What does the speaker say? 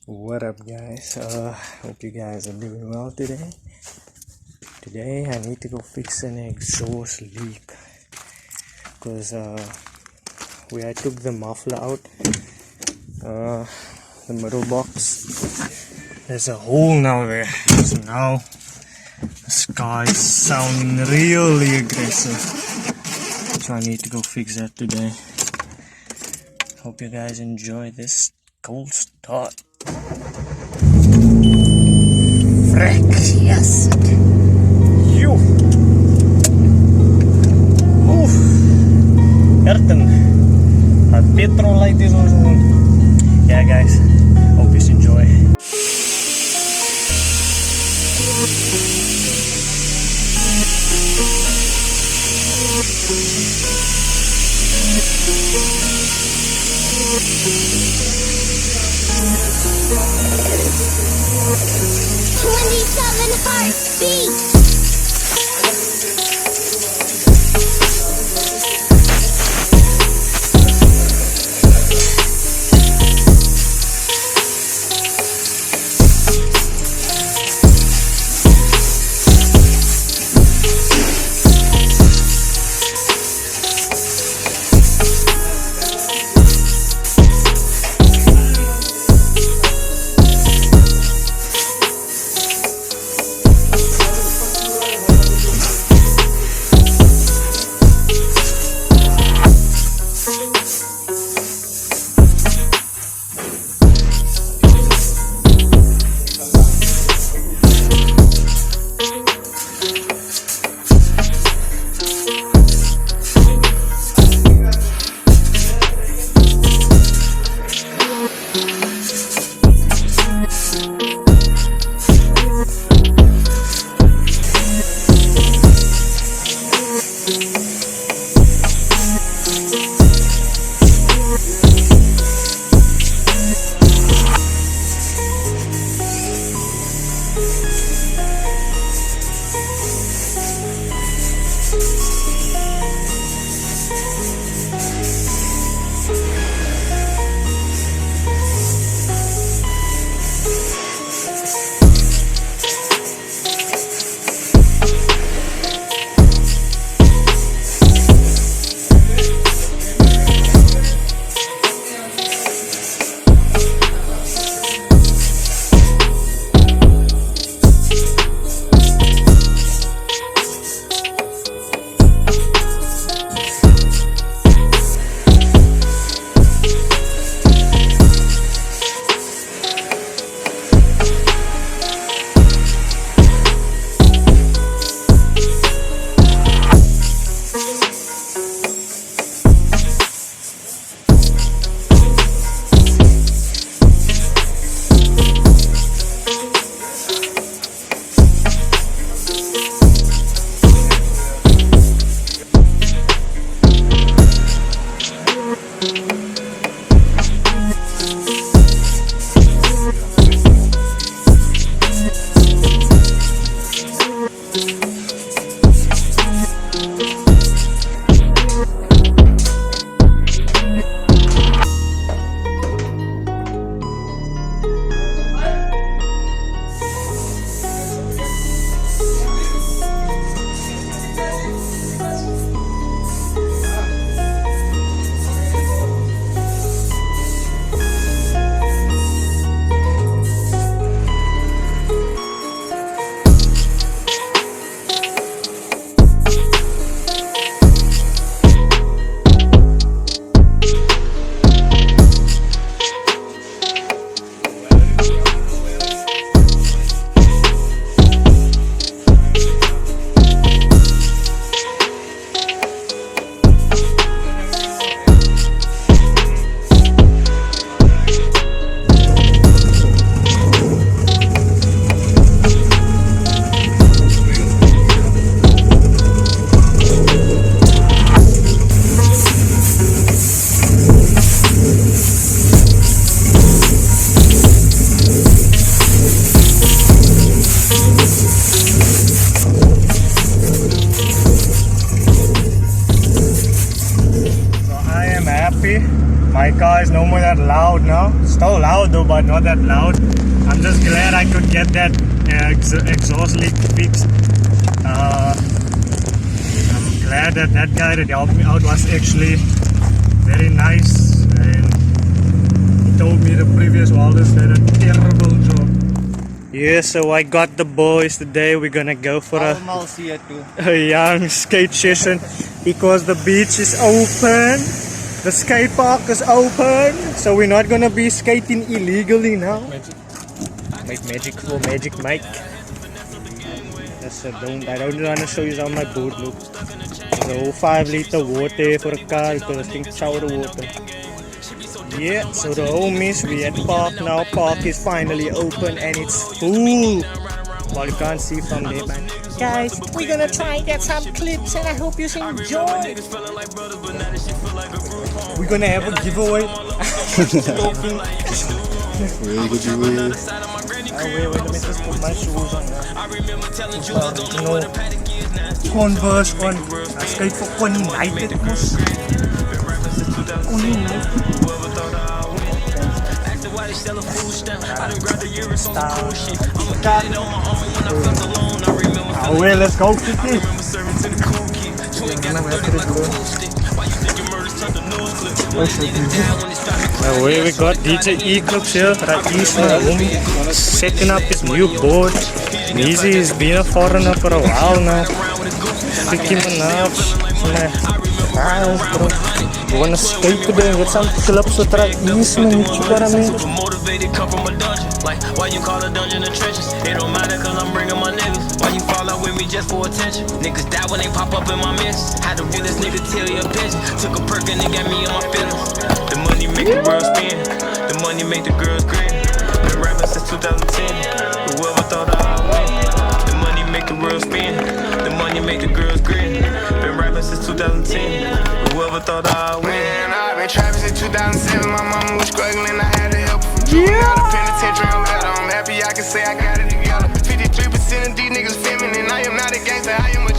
What up, guys? Hope you guys are doing well today. Today, I need to go fix an exhaust leak because where I took the muffler out, the middle box, there's a hole now there. So now the sky is sounding really aggressive. So I need to go fix that today. Hope you guys enjoy this cold start. Frek, yes. You. Oef. Erten. A petrol light is on. Yeah, guys. Hope you enjoy. Heartbeats. but not that loud. I'm just glad I could get that exhaust leak fixed. I'm glad that that guy that helped me out was actually very nice, and he told me the previous welders did a terrible job. Yeah, so I got the boys today. We're gonna go for a young skate session because the beach is open. The skate park is open, so we're not gonna be skating illegally now. Make magic for Magic Mike. I don't want to show you how my boat looks. There's a whole 5 liter water for a car because I think it's sour water. Yeah, so the homies, we at park now. Park is finally open and it's full. Well, you can't see from there, man. Guys, we're gonna try and get some clips and I hope you enjoy. We're gonna have a giveaway. Really good giveaway. Wait, let me just put my shoes on now. Converse on. I skate for United. Well, let's go, Kitty. Away we got DJ Eclipse here, Rajesh Mahum, setting up his new board. Easy has been a foreigner for a while now. Nicki Minaj, bro. We wanna skate today and get some clips with Rajesh, man. You know what I mean? Come from a dungeon, like why you call a dungeon the trenches? It don't matter cause I'm bringing my niggas. Why you fall out with me just for attention? Niggas die when they pop up in my midst. Had to realest nigga tell you a pigeon. Took a perk and they got me in my feelings. The money make the world spin. The money make the girls grin. Been rapping since 2010. Whoever thought I'd win? The money make the world spin. The money make the girls grin. Been rapping since 2010. Whoever thought I'd win? Man, I've been trapping since 2007. My mama was struggling. I had to help her. Got a penitentiary on letter. I'm happy I can say I got it together. 53% of these niggas feminine. I am not a gangster, I am a